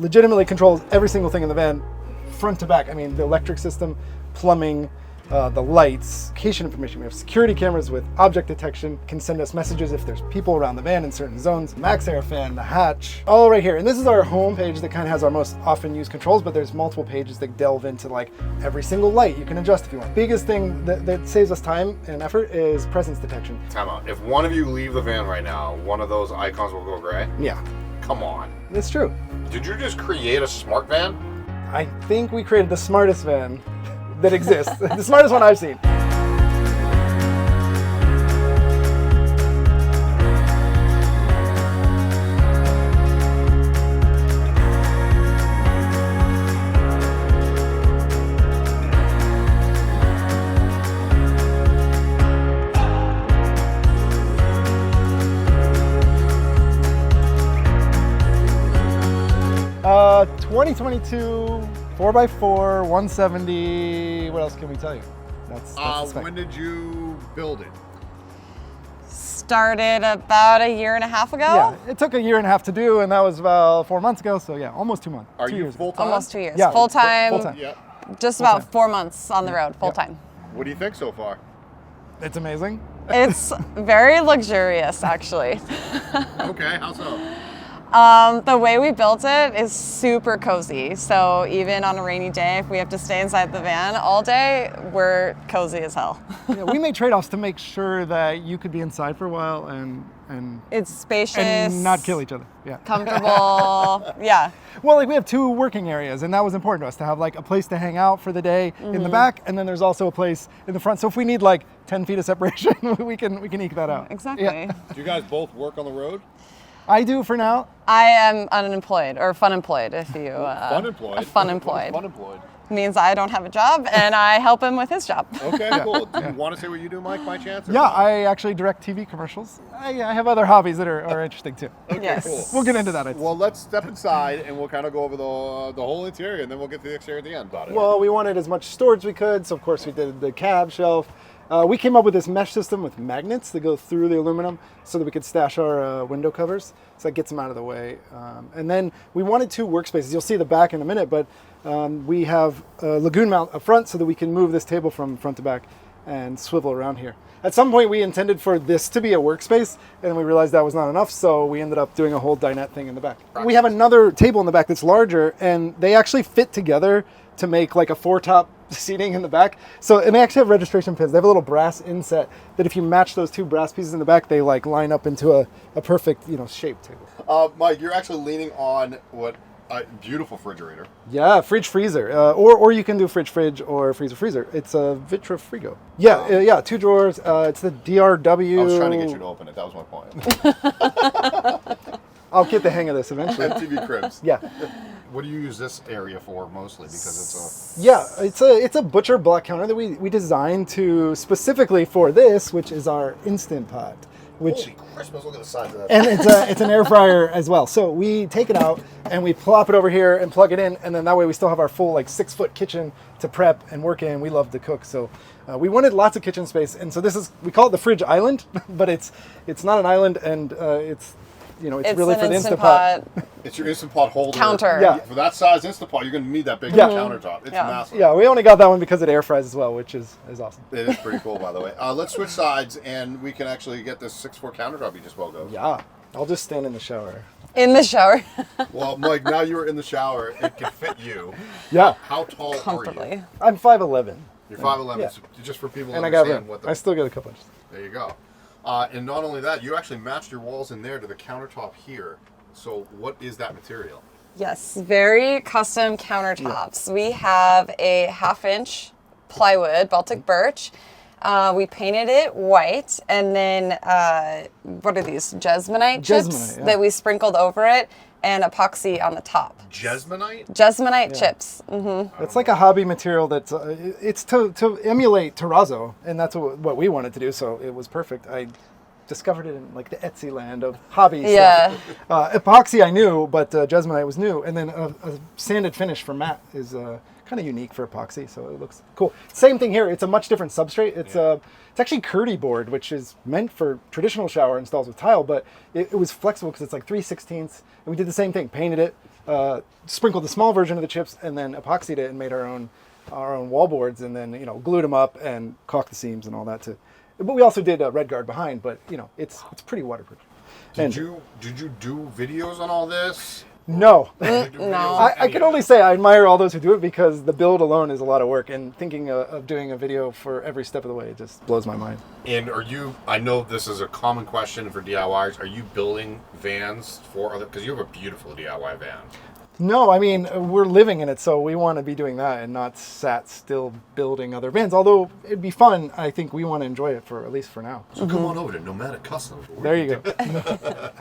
Legitimately controls every single thing in the van, front to back. I mean, the electric system, plumbing, the lights, location information. We have security cameras with object detection, can send us messages if there's people around the van in certain zones. Max air fan, the hatch, all right here. And this is our home page that kind of has our most often used controls, but there's multiple pages that delve into like every single light you can adjust if you want. Biggest thing that saves us time and effort is presence detection. Time out. If one of you leave the van right now, one of those icons will go gray? Yeah. Come on. It's true. Did you just create a smart van? I think we created the smartest van that exists. The smartest one I've seen. Uh, 2022. 4x4, 170. What else can we tell you? That's the spec. When did you build it? Started about a year and a half ago. Yeah, it took a year and a half to do, and that was about 4 months ago. So yeah, almost 2 months. Are 2 you years full time? Almost 2 years. Yeah, Full time. full-time. Yeah. Just Full-time. about 4 months on the road, full time. What do you think so far? It's amazing. It's very luxurious, actually. Okay, how so? The way we built it is super cozy. So even on a rainy day, if we have to stay inside the van all day, we're cozy as hell. Yeah, we made trade-offs to make sure that you could be inside for a while and It's spacious. and not kill each other. Yeah. Comfortable. Yeah. Well, like we have 2 working areas, and that was important to us to have like a place to hang out for the day in the back, and then there's also a place in the front. So if we need like 10 feet of separation, we can eke that out. Exactly. Yeah. Do you guys both work on the road? I do for now. I am unemployed or fun employed if you Fun employed? fun employed Fun employed. means I don't have a job and I help him with his job. Okay, cool. Do you want to say what you do, Mike, by chance? or Yeah, not? I actually direct TV commercials. I have other hobbies that are interesting too. Okay, Yes. cool. We'll get into that. I think. Well, let's step inside and we'll kind of go over the whole interior, and then we'll get to the exterior at the end about it. Well, we wanted as much storage we could, so of course we did the cab shelf. We came up with this mesh system with magnets that go through the aluminum so that we could stash our window covers. So that gets them out of the way. And then we wanted 2 workspaces. You'll see the back in a minute, but we have a lagoon mount up front so that we can move this table from front to back and swivel around here. At some point we intended for this to be a workspace, and we realized that was not enough, so we ended up doing a whole dinette thing in the back. We have another table in the back that's larger, and they actually fit together to make like a 4-top seating in the back. So, and they actually have registration pins. They have a little brass inset that if you match those 2 brass pieces in the back, they like line up into a perfect, shape table. Mike, you're actually leaning on what a beautiful refrigerator. Yeah, fridge freezer, or you can do fridge or freezer. It's a Vitrifrigo. Yeah, 2 drawers. It's the DRW. I was trying to get you to open it. That was my point. I'll get the hang of this eventually. MTV Cribs. Yeah. What do you use this area for mostly? Because It's a butcher block counter that we designed specifically for this, which is our Instant Pot. holy Christmas, look at the size of that. And it's an air fryer as well. So we take it out and we plop it over here and plug it in, and then that way we still have our full 6-foot kitchen to prep and work in. We love to cook, so we wanted lots of kitchen space, and so we call it the fridge island, but it's not an island, and it's really for the Instant Pot. It's your Instant Pot holder. Counter. Yeah. For that size Instant Pot, you're going to need that big Yeah. countertop. It's Yeah. massive. Yeah, we only got that one because it air fries as well, which is awesome. It is pretty cool, by the way. Let's switch sides, and we can actually get this 6'4" countertop you just well go. Yeah, I'll just stand in the shower. In the shower. Well, Mike, now you're in the shower. It can fit you. Yeah, How tall are you? Comfortably. I'm 5'11", You're 5'11", Yeah. so just for people to and I got understand room. what the... I still got a couple inches. There you go. And not only that, you actually matched your walls in there to the countertop here. So what is that material? Yes, very custom countertops. We have a 1/2-inch plywood, Baltic birch. We painted it white, and then what are these? Jesmonite chips Jesmonite, yeah. that we sprinkled over it, and epoxy on the top. Jesmonite? Jesmonite chips. Mm-hmm. It's like a hobby material that's it's to emulate terrazzo, and that's what we wanted to do. So it was perfect. I discovered it in like the Etsy land of hobby stuff. Epoxy I knew, but Jesmonite was new, and then a sanded finish for matte is kind of unique for epoxy, so it looks cool. Same thing here. It's a much different substrate. It's it's actually Curdy board, which is meant for traditional shower installs with tile, but it was flexible because it's like 3/16, and we did the same thing. Painted it, sprinkled the small version of the chips, and then epoxied it and made our own wall boards, and then glued them up and caulked the seams and all that too. But we also did a red guard behind, but it's pretty waterproof. Did you do videos on all this? No. No. I can only say I admire all those who do it, because the build alone is a lot of work, and thinking of doing a video for every step of the way just blows my mind. And I know this is a common question for DIYers, are you building vans for other, because you have a beautiful DIY van. No, I mean, we're living in it, so we want to be doing that and not sat still building other vans. Although it'd be fun, I think we want to enjoy it at least for now. So come on over to Nomadic Customs. There you go.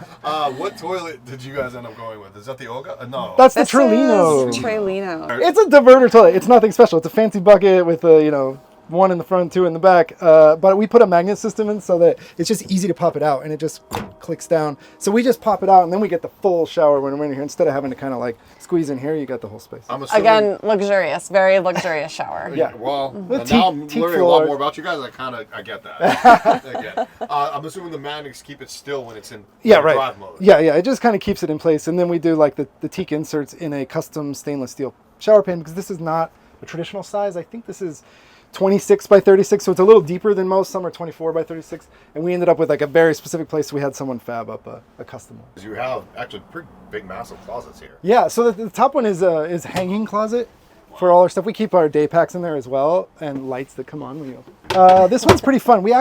What toilet did you guys end up going with? Is that the Olga? No. That's the This Trolino. is Trolino. It's a diverter toilet. It's nothing special. It's a fancy bucket with a, one in the front, two in the back. But we put a magnet system in so that it's just easy to pop it out, and it just clicks down. So we just pop it out, and then we get the full shower when we're in here. Instead of having to kind of like squeeze in here, you got the whole space. I'm assuming, Again, luxurious, very luxurious shower. Yeah. Well, With now I'm teak learning a lot floors. more about you guys. I get that. Again, I'm assuming the magnets keep it still when it's in drive mode. Yeah. It just kind of keeps it in place, and then we do like the teak inserts in a custom stainless steel shower pan, because this is not a traditional size. I think this is 26 by 36, so it's a little deeper than most. Some are 24 by 36, and we ended up with like a very specific place. So we had someone fab up a custom one. You have actually pretty big, massive closets here. Yeah, so the top one is hanging closet for all our stuff. We keep our day packs in there as well, and lights that come on when you open. This one's pretty fun. We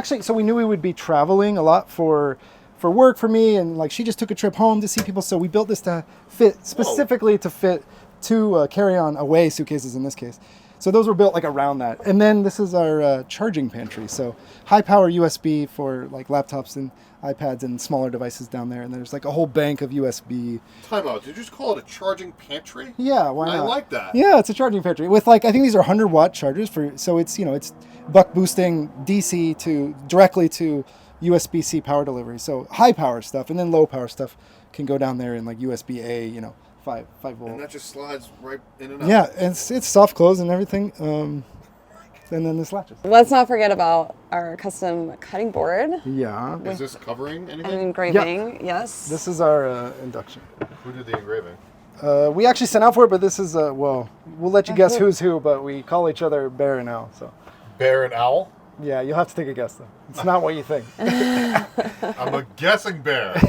knew we would be traveling a lot for work for me, and like she just took a trip home to see people, so we built this to fit specifically to fit two carry-on away suitcases in this case. So those were built like around that. And then this is our charging pantry. So high power USB for like laptops and iPads and smaller devices down there. And there's like a whole bank of USB. Time out. Did you just call it a charging pantry? Yeah, why not? I like that. Yeah, it's a charging pantry with like, I think these are 100-watt chargers so it's, it's buck boosting DC directly to USB-C power delivery. So high power stuff, and then low power stuff can go down there in like USB-A, 5 volt. And that just slides right in and out. Yeah, it's soft close and everything. And then this latches. Let's not forget about our custom cutting board Yeah. Is this covering anything? and engraving. Yes. This is our induction. Who did the engraving? We actually sent out for it, but this is, we'll let you guess who's who, but we call each other Bear and Owl. So Bear and Owl? yeah, you'll have to take a guess though. It's not what you think. I'm a guessing bear.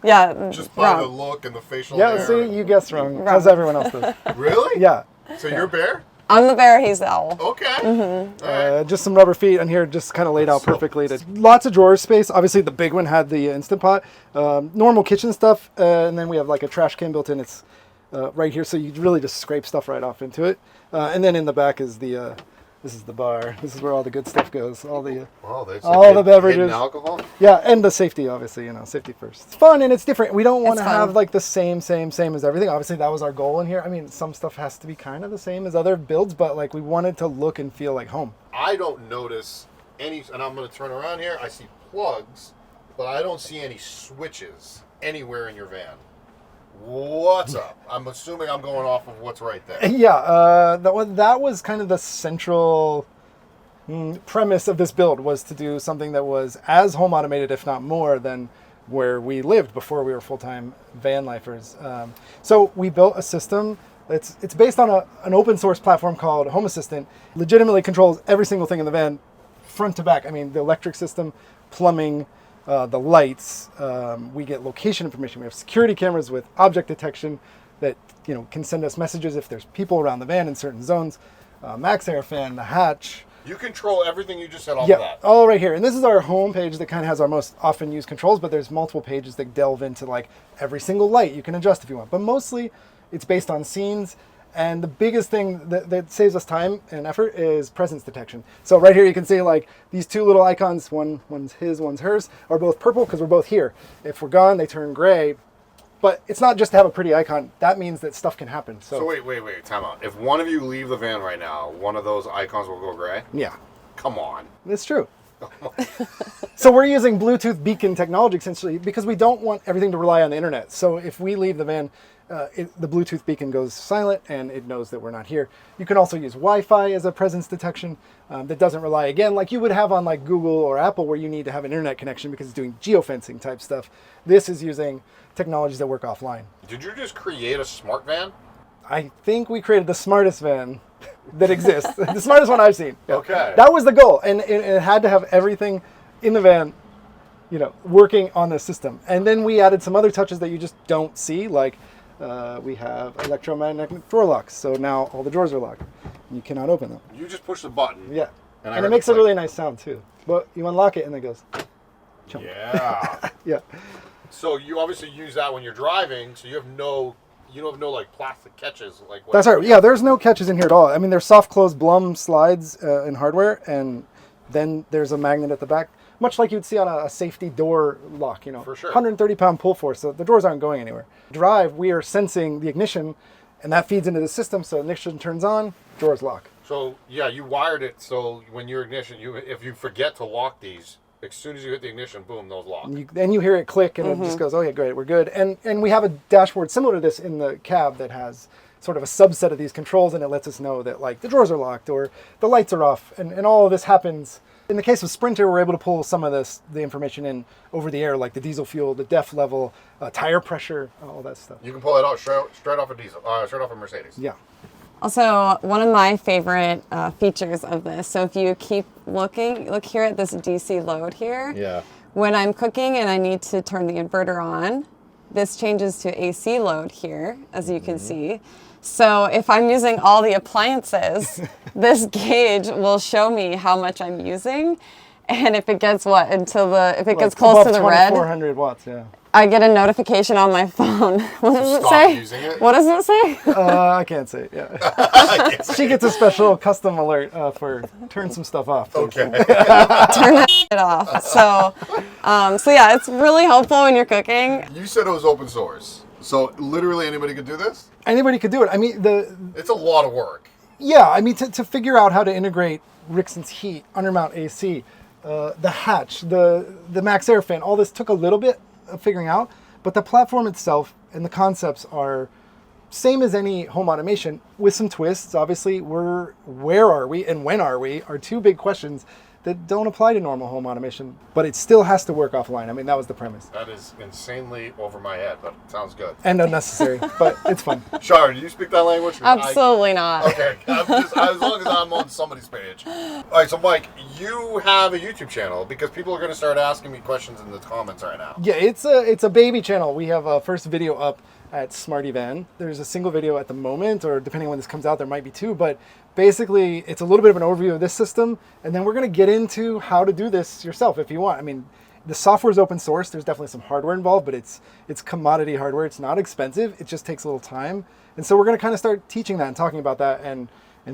Yeah. Just by the wrong. look and the facial Yeah, hair. see, you guessed wrong, as everyone else does. Really? Yeah. So you're Bear? I'm the bear. He's the owl. Okay. All right. Just some rubber feet on here, just kind of laid out perfectly. Lots of drawer space. Obviously, the big one had the Instant Pot. Normal kitchen stuff, and then we have like a trash can built in. It's right here, so you really just scrape stuff right off into it. And then in the back is this is the bar. This is where all the good stuff goes. All the beverages. Hidden alcohol? Yeah, and the safety, obviously, safety first. It's fun and it's different. We don't want to It's fun. have like the same as everything. Obviously, that was our goal in here. I mean, some stuff has to be kind of the same as other builds, but like we wanted to look and feel like home. I don't notice any, and I'm going to turn around here. I see plugs, but I don't see any switches anywhere in your van. What's up? I'm assuming I'm going off of what's right there. Yeah, that was kind of the central premise of this build, was to do something that was as home automated, if not more, than where we lived before we were full-time van lifers. So we built a system. It's based on an open source platform called Home Assistant. Legitimately controls every single thing in the van, front to back. I mean, the electric system, plumbing, the lights. We get location information. We have security cameras with object detection that can send us messages if there's people around the van in certain zones. Max air fan, the hatch. You control everything you just said off of that. All right here. And this is our home page that kind of has our most often used controls, but there's multiple pages that delve into like every single light you can adjust if you want. But mostly it's based on scenes. And the biggest thing that saves us time and effort is presence detection. So right here you can see like these two little icons, one's his, one's hers, are both purple because we're both here. If we're gone, they turn gray. But it's not just to have a pretty icon. That means that stuff can happen. So wait, time out. If one of you leave the van right now, one of those icons will go gray? Yeah. Come on. It's true. So we're using Bluetooth beacon technology essentially because we don't want everything to rely on the internet. So if we leave the van, the Bluetooth beacon goes silent and it knows that we're not here. You can also use Wi-Fi as a presence detection that doesn't rely, again, like you would have on like Google or Apple where you need to have an internet connection because it's doing geofencing type stuff. This is using technologies that work offline. Did you just create a smart van? I think we created the smartest van that exists. The smartest one I've seen. Yeah. Okay. That was the goal. And it had to have everything in the van, you know, working on the system. And then we added some other touches that you just don't see, like we have electromagnetic drawer locks. So now all the drawers are locked. You cannot open them. You just push the button. Yeah. And And it makes a really nice sound too. But you unlock it and it goes. Chunk. Yeah. Yeah. So you obviously use that when you're driving, so you have no like plastic catches like what. That's right. Yeah, there's no catches in here at all. I mean, there's soft close Blum slides in hardware, and then there's a magnet at the back, much like you'd see on a safety door lock, you know. For sure. 130-pound pull force, so the doors aren't going anywhere. Drive, we are sensing the ignition, and that feeds into the system, so ignition turns on, doors lock. So yeah, you wired it so when your ignition, if you forget to lock these, as soon as you hit the ignition, boom, those lock. And you hear it click, and it just goes, okay, great, we're good. And we have a dashboard similar to this in the cab that has sort of a subset of these controls, and it lets us know that like the drawers are locked or the lights are off, and all of this happens. In the case of Sprinter, we're able to pull some of the information in over the air, like the diesel fuel, the def level, tire pressure, all that stuff. You can pull it out straight off a diesel, straight off a Mercedes. Yeah. Also, one of my favorite features of this, so if you keep looking, look here at this DC load here. Yeah. When I'm cooking and I need to turn the inverter on, this changes to AC load here, as you can see. So if I'm using all the appliances, this gauge will show me how much I'm using. And if it gets if it gets close to the red, 400 watts, yeah. I get a notification on my phone. What does it Stop say? using it? What does it say? I can't say it, yeah. She gets a special custom alert for turn some stuff off. Okay. Turn that shit off. So yeah, it's really helpful when you're cooking. You said it was open source, so literally anybody could do this. Anybody could do it. I mean, It's a lot of work. yeah, I mean, to figure out how to integrate Rixon's heat, undermount AC, the hatch, the max air fan, all this took a little bit of figuring out, but the platform itself and the concepts are same as any home automation with some twists. Obviously, where are we and when are we are two big questions that don't apply to normal home automation, but it still has to work offline. I mean, that was the premise. That is insanely over my head, but it sounds good. And unnecessary, but it's fun. Char, do you speak that language? Absolutely not. Okay, as long as I'm on somebody's page. All right, so Mike, you have a YouTube channel because people are going to start asking me questions in the comments right now. Yeah, it's a baby channel. We have a first video up at Smarty Van. There's a single video at the moment, or depending on when this comes out, there might be two, but basically it's a little bit of an overview of this system, and then we're going to get into how to do this yourself if you want. I mean, the software is open source. There's definitely some hardware involved, but it's commodity hardware. It's not expensive. It just takes a little time. And so we're going to kind of start teaching that and talking about that and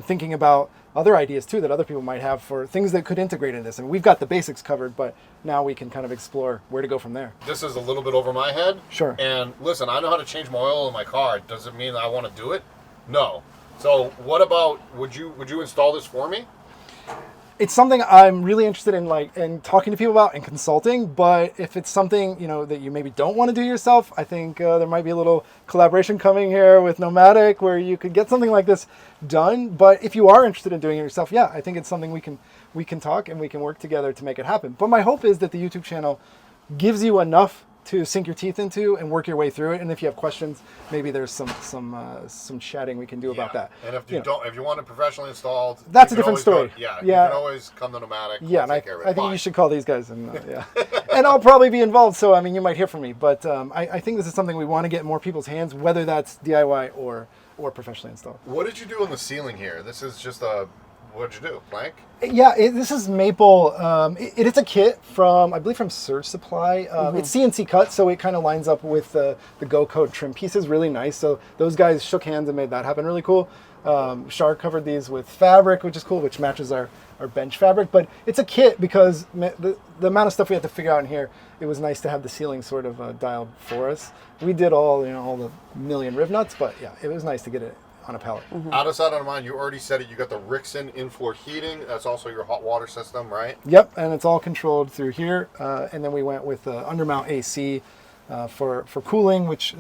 thinking about other ideas too that other people might have for things that could integrate in this. And we've got the basics covered, but now we can kind of explore where to go from there. This is a little bit over my head. Sure. And listen, I know how to change my oil in my car. Does it mean that I want to do it? No. So what about, would you install this for me? It's something I'm really interested in talking to people about and consulting, but if it's something, that you maybe don't want to do yourself, I think there might be a little collaboration coming here with Nomadic where you could get something like this done. But if you are interested in doing it yourself, yeah, I think it's something we can talk and we can work together to make it happen. But my hope is that the YouTube channel gives you enough to sink your teeth into and work your way through it. And if you have questions, maybe there's some chatting we can do about that. And if you want it professionally installed, that's a different story. You can always come to Nomadic. Yeah, and I think you should call these guys, and and I'll probably be involved. So I mean, you might hear from me, but I think this is something we want to get in more people's hands, whether that's DIY or professionally installed. What did you do on the ceiling here? This is just what did you do? Plank? Yeah, this is maple. It's a kit from, I believe, from Surge Supply. It's CNC cut, so it kind of lines up with the Go Code trim pieces. Really nice. So those guys shook hands and made that happen. Really cool. Char covered these with fabric, which is cool, which matches our bench fabric. But it's a kit because the amount of stuff we had to figure out in here, it was nice to have the ceiling sort of dialed for us. We did all the million riv nuts, but yeah, it was nice to get it on a pallet. Out of sight, out of mind, you already said it. You got the Rixon in-floor heating. That's also your hot water system, right? Yep, and it's all controlled through here. And then we went with undermount AC for cooling, which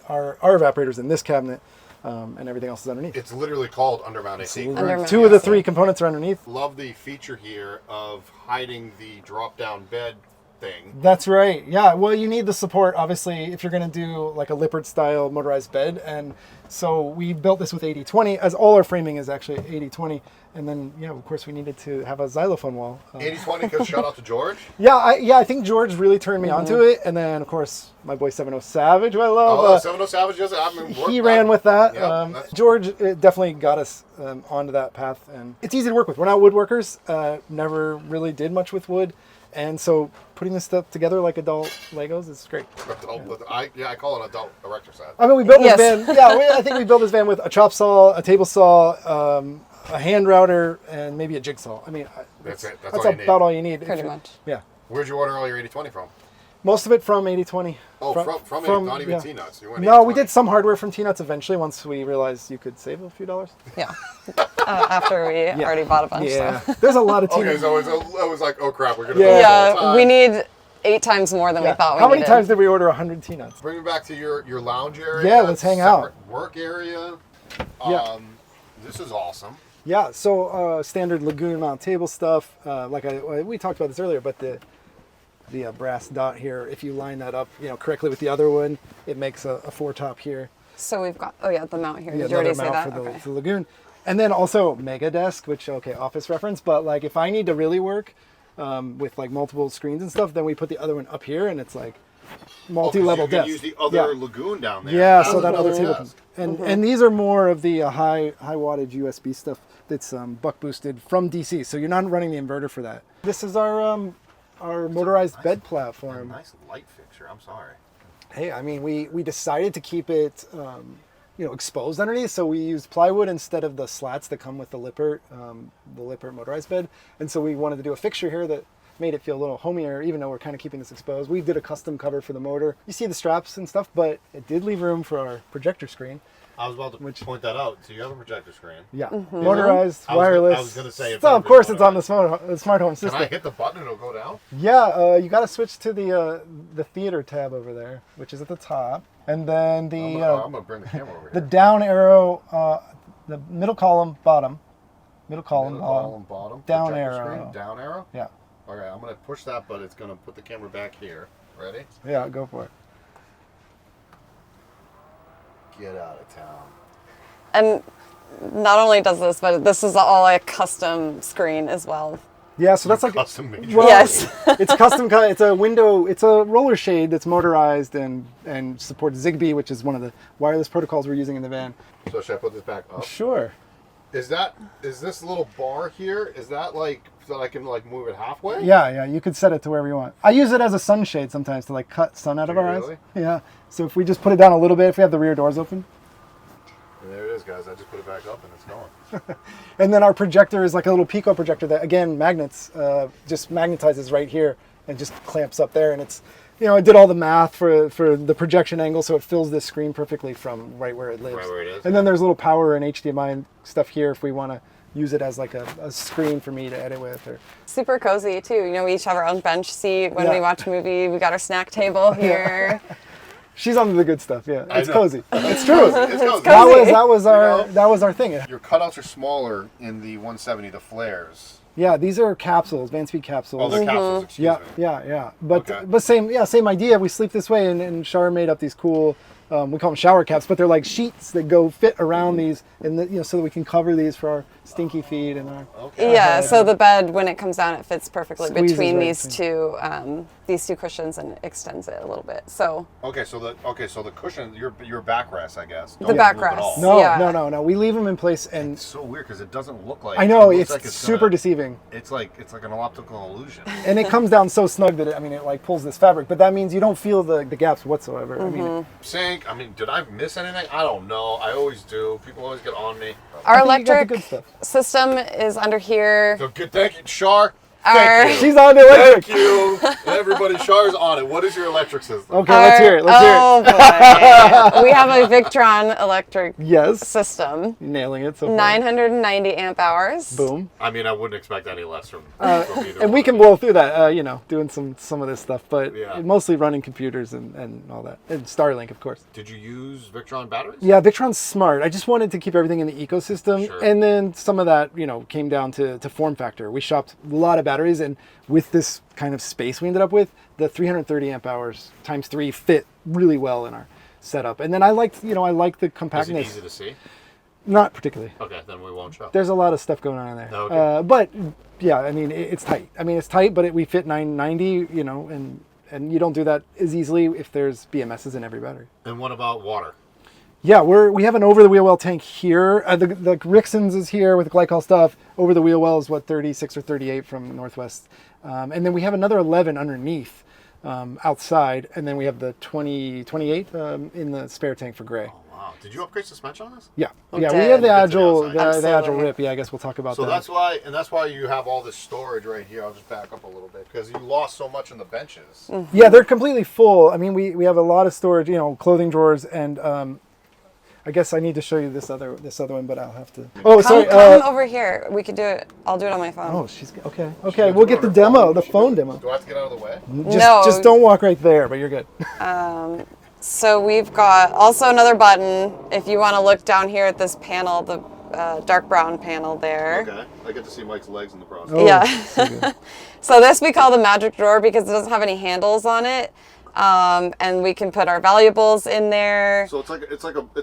our evaporators in this cabinet, and everything else is underneath. It's literally called undermount AC. Undermount Two of the AC. 3 components are underneath. Love the feature here of hiding the drop-down bed thing. That's right. Yeah. Well, you need the support, obviously, if you're going to do like a Lippert style motorized bed. And so we built this with 80/20, as all our framing is actually 80/20. And then, of course, we needed to have a xylophone wall. 80/20, because shout out to George. I think George really turned me onto it. And then, of course, my boy 70 Savage, who I love. 70 Savage does it. I mean, He ran with that. Yeah, that's- George definitely got us onto that path. And it's easy to work with. We're not woodworkers. Never really did much with wood. And so putting this stuff together like adult Legos is great. I call it adult erector set. I mean, we built Yes. this van. Yeah, I think we built this van with a chop saw, a table saw, a hand router, and maybe a jigsaw. I mean, That's it. That's that's all you need. about all you need. Pretty much. Yeah. Where'd you order all your 80/20 from? Most of it from 80/20. Oh, from it, not even yeah. T-Nuts. You went No, we 80/20. did some hardware from T-Nuts eventually once we realized you could save a few dollars. Yeah. After we already bought a bunch. Yeah. So. There's a lot of Okay, T-Nuts. so it was like, oh crap, we're gonna. Yeah. do this all the Yeah, time. we need 8 times more than we thought we How many needed. times did we order 100 T-Nuts? Bring me back to your lounge area. Yeah, let's hang out. separate Work area. Yeah. This is awesome. Yeah, so standard lagoon mount table stuff. We talked about this earlier, but the brass dot here, if you line that up, correctly with the other one, it makes a 4-top here. So we've got, the mount here. Yeah, Did you already another say mount that? for the, Okay. for the lagoon. And then also Mega Desk, which, office reference, but like if I need to really work with like multiple screens and stuff, then we put the other one up here and it's like multi-level you can desk. use the other Yeah. lagoon down there. Yeah, as so that other another table. desk. And these are more of the high wattage USB stuff that's buck boosted from DC. So you're not running the inverter for that. This is our motorized bed platform. Nice light fixture. I'm sorry. Hey, I mean, we decided to keep it, exposed underneath, so we used plywood instead of the slats that come with the Lippert motorized bed. And so we wanted to do a fixture here that made it feel a little homier, even though we're kind of keeping this exposed. We did a custom cover for the motor. You see the straps and stuff, but it did leave room for our projector screen. I was about to point that out. So you have a projector screen. Yeah, motorized, I was wireless. gonna say, if So of it course was it's on the smart home Can system. I hit the button and it'll go down? Yeah, you got to switch to the theater tab over there, which is at the top, and then I'm gonna bring the camera over the here. down arrow, the middle column bottom, middle column Middle bottom, column, bottom. down projector arrow. Screen, down arrow. Yeah, Okay, I'm gonna push that, but it's gonna put the camera back here. Ready? yeah, go for it. Get out of town. And not only does this, but this is all a custom screen as well. Yeah, so that's like Custom made. well, Yes. it's custom. It's a window. It's a roller shade that's motorized and supports Zigbee, which is one of the wireless protocols we're using in the van. So should I put this back up? Sure. Is this little bar here? Is that like so that I can like move it halfway? Yeah, you could set it to wherever you want. I use it as a sunshade sometimes to like cut sun out of Do you our really? eyes. Yeah. So if we just put it down a little bit, if we have the rear doors open, And there it is, guys. I just put it back up and it's going. and then our projector is like a little Pico projector that again magnets, just magnetizes right here and just clamps up there, and it's. I did all the math for the projection angle, so it fills this screen perfectly from right where it lives. Right where it is. And then there's a little power and HDMI and stuff here if we want to use it as like a screen for me to edit with. Or Super cozy too. We each have our own bench seat when Yeah. we watch a movie. We got our snack table here. she's on the good stuff. Yeah, I it's know. cozy. It's true. It's cozy. That was our know? that was our thing. Your cutouts are smaller in the 170, the flares. Yeah, these are capsules, van speed Oh, capsules. they're capsules. Excuse Yeah, me. yeah. But Okay. but same idea. We sleep this way, and Char made up these cool. We call them shower caps, but they're like sheets that go fit around these, and so that we can cover these for our stinky feet and our. Okay. Yeah, so the bed, when it comes down, it fits perfectly Squeezes between right these two cushions and extends it a little bit. So Okay, so the cushion, your backrest, I guess. The don't move at backrest. all. No, Yeah. no. We leave them in place, and It's so weird because it doesn't look like. I know it it's looks like super gonna- deceiving, It's like an optical illusion. and it comes down so snug that it like pulls this fabric. But that means you don't feel the gaps whatsoever. I mean, Sink. I mean, did I miss anything? I don't know. I always do. People always get on me. our I think you got the electric good stuff. system is under here. So good. Thank you, Char. Thank you. She's on the electric. Thank you. Everybody, Char's on it. What is your electric system? Okay, let's hear it. Let's hear it. Oh boy. We have a Victron electric Yes. system. Nailing it so far. 990 amp hours. Boom. I mean, I wouldn't expect any less from either And we one. can blow through that, doing some of this stuff, but Yeah. mostly running computers and all that. And Starlink, of course. Did you use Victron batteries? Yeah, Victron's smart. I just wanted to keep everything in the ecosystem. Sure. And then some of that, came down to form factor. We shopped a lot of batteries, and with this kind of space we ended up with, the 330 amp hours times 3 fit really well in our setup. And then I liked the Is compactness. it easy to see? Not particularly. Okay, then we won't show. There's a lot of stuff going on in there. Okay. But yeah, I mean, it's tight. It's tight, but we fit 990, and you don't do that as easily if there's BMSs in every battery. And what about water? Yeah, we have an over-the-wheel well tank here. The Rixon's is here with the glycol stuff. Over-the-wheel well is 36 or 38 from Northwest. And then we have another 11 underneath outside. And then we have the 28 in the spare tank for gray. Oh, wow. Did you upgrade suspension on this? Yeah, We yeah, we did. have the We'll get to the Agile, outside. the Agile Absolutely. Rip. Yeah, I guess we'll talk about So that. that's why you have all this storage right here. I'll just back up a little bit because you lost so much in the benches. Yeah, they're completely full. I mean, we have a lot of storage, clothing drawers, and I guess I need to show you this other one, but I'll have to. Oh, sorry. Come over here. We could do it. I'll do it on my phone. Oh, she's okay. Okay, we'll get the demo, the phone demo. Do I have to get out of the way? Just don't walk right there, but you're good. So we've got also another button. If you want to look down here at this panel, the dark brown panel there. Okay. I get to see Mike's legs in the process. Oh, Yeah. so good. So this we call the magic drawer because it doesn't have any handles on it. And we can put our valuables in there. So it's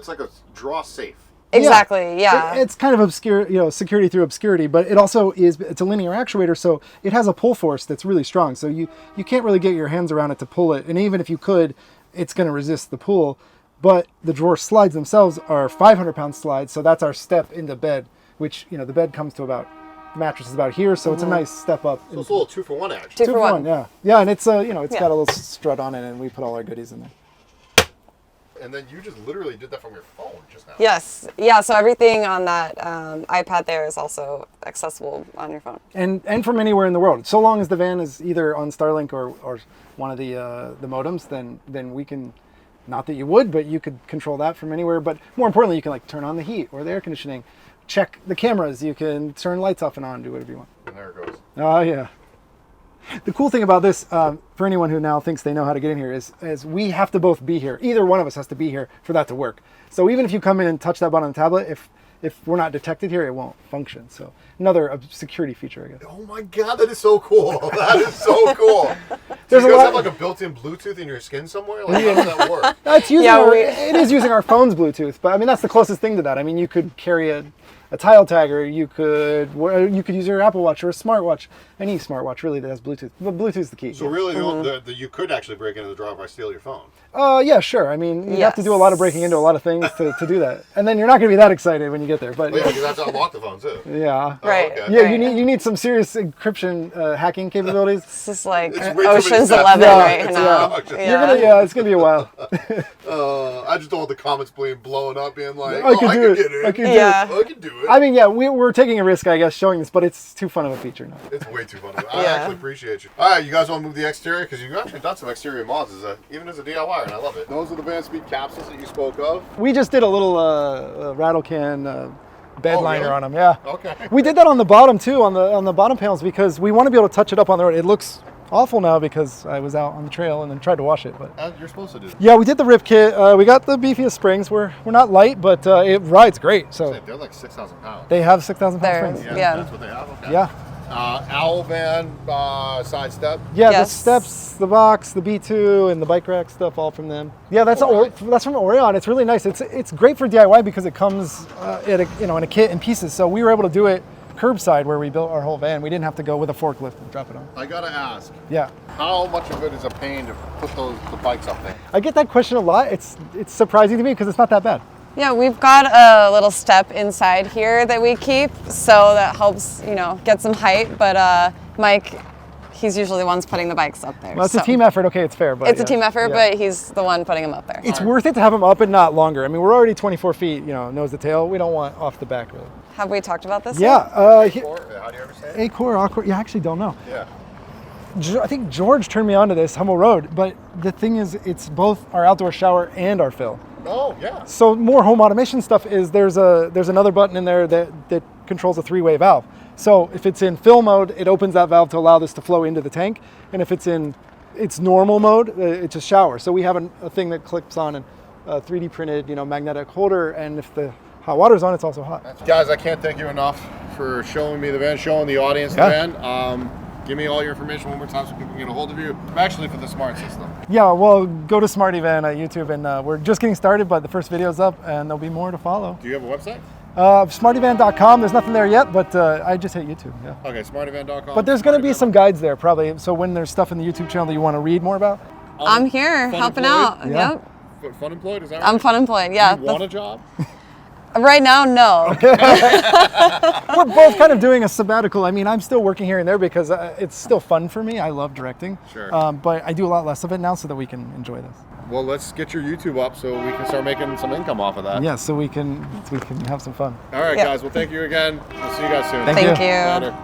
like a draw safe. Exactly, yeah. It's kind of obscure, security through obscurity, but it also it's a linear actuator, so it has a pull force that's really strong. So you can't really get your hands around it to pull it, and even if you could, it's going to resist the pull. But the drawer slides themselves are 500-pound slides, so that's our step into bed, which the bed comes to the mattress is about here, so it's a nice step up. So it's a little 2-for-1 action. Two for one. Yeah, and it's it's got a little strut on it, and we put all our goodies in there. And then you just literally did that from your phone just now. Yes. Yeah, so everything on that iPad there is also accessible on your phone. And from anywhere in the world, so long as the van is either on Starlink or one of the modems, then we can. Not that you would, but you could control that from anywhere. But more importantly, you can turn on the heat or the air conditioning, check the cameras. You can turn lights off and on, do whatever you want. And there it goes. Oh yeah. The cool thing about this, for anyone who now thinks they know how to get in here, is we have to both be here. Either one of us has to be here for that to work. So even if you come in and touch that button on the tablet, if we're not detected here, it won't function. So another security feature, I guess. Oh my god, that is so cool. That is so cool. There's Do a you guys lot- have a built-in Bluetooth in your skin somewhere? How does that work? It's using Yeah, it is using our phone's Bluetooth, but that's the closest thing to that. You could carry a tile tagger, you could use your Apple Watch or a smartwatch, any smartwatch really that has Bluetooth. But Bluetooth's the key. So really, you could actually break into the drawer if I steal your phone. Yeah, sure. You have to do a lot of breaking into a lot of things to do that, and then you're not going to be that excited when you get there. But Well, yeah, because I have to unlock the phone too. yeah. Right. okay. Yeah, Right. you need some serious encryption hacking capabilities. This is like It's way too many Ocean's steps. 11 Yeah, right it's now. obnoxious. It's gonna be a while. I just don't want the comments blowing up, being like, I can do get it. it. I can do Yeah. it. I can do it. We're taking a risk, I guess, showing this, but it's too fun of a feature now. It's way too fun. I Yeah. actually appreciate you. All right, you guys want to move the exterior? Because you've actually done some exterior mods, even as a DIYer, and I love it. Those are the van speed capsules that you spoke of. We just did a little rattle can bed Oh, liner really? on them. Yeah. Okay. We did that on the bottom too, on the bottom panels, because we want to be able to touch it up on the road. It looks awful now because I was out on the trail and then tried to wash it, but. You're supposed to do. Yeah, we did the rip kit. We got the beefiest springs. We're not light, but it rides great. So They're like 6,000 pounds. they have 6,000 pound There. springs. Yeah. That's what they have. Okay. Yeah. Owl van side step. Yeah, Yes. the steps, the box, the B2, and the bike rack stuff, all from them. Yeah, that's that's from ReLion. It's really nice. It's great for DIY because it comes in a kit in pieces. So we were able to do it curbside where we built our whole van. We didn't have to go with a forklift and drop it on. I gotta ask, Yeah, how much of it is a pain to put the bikes up there? I get that question a lot. It's surprising to me because it's not that bad. Yeah, we've got a little step inside here that we keep, so that helps, get some height. But Mike, he's usually the ones putting the bikes up there. Well, it's a so. team effort. Okay, it's fair, but It's a team effort, but he's the one putting them up there. it's worth it to have them up and not longer. I mean, we're already 24 feet, nose to tail. We don't want off the back, really. Have we talked about this? Yeah. How do you ever say it? A-core, A-core. Yeah, I actually don't know. Yeah. I think George turned me onto this, Hummel Road, but the thing is, it's both our outdoor shower and our fill. Oh, yeah. So more home automation stuff is there's another button in there that controls a 3-way valve. So if it's in fill mode, it opens that valve to allow this to flow into the tank. And if it's in its normal mode, it's a shower. So we have a thing that clips on and 3D printed, magnetic holder. And if the hot water's on, it's also hot. Guys, I can't thank you enough for showing me the van, showing the audience the van. Give me all your information one more time so people can get a hold of you, especially for the smart system. Yeah, well, go to Smarty Van at YouTube, and we're just getting started, but the first video's up, and there'll be more to follow. Do you have a website? Smartyvan.com. There's nothing there yet, but I just hit YouTube. Yeah. Okay, smartyvan.com. But there's going to be some guides there, probably. So when there's stuff in the YouTube channel that you want to read more about. I'm here helping out. Yeah. Yep. Fun employed, is that right? I'm fun employed, yeah. You want a job? Right now, no. We're both kind of doing a sabbatical. I mean, I'm still working here and there because it's still fun for me. I love directing. Sure. But I do a lot less of it now so that we can enjoy this. Well, let's get your YouTube up so we can start making some income off of that. Yeah, so we can have some fun. All right, Yep. guys. Well, thank you again. We'll see you guys soon. Thank Thank you. you. Later.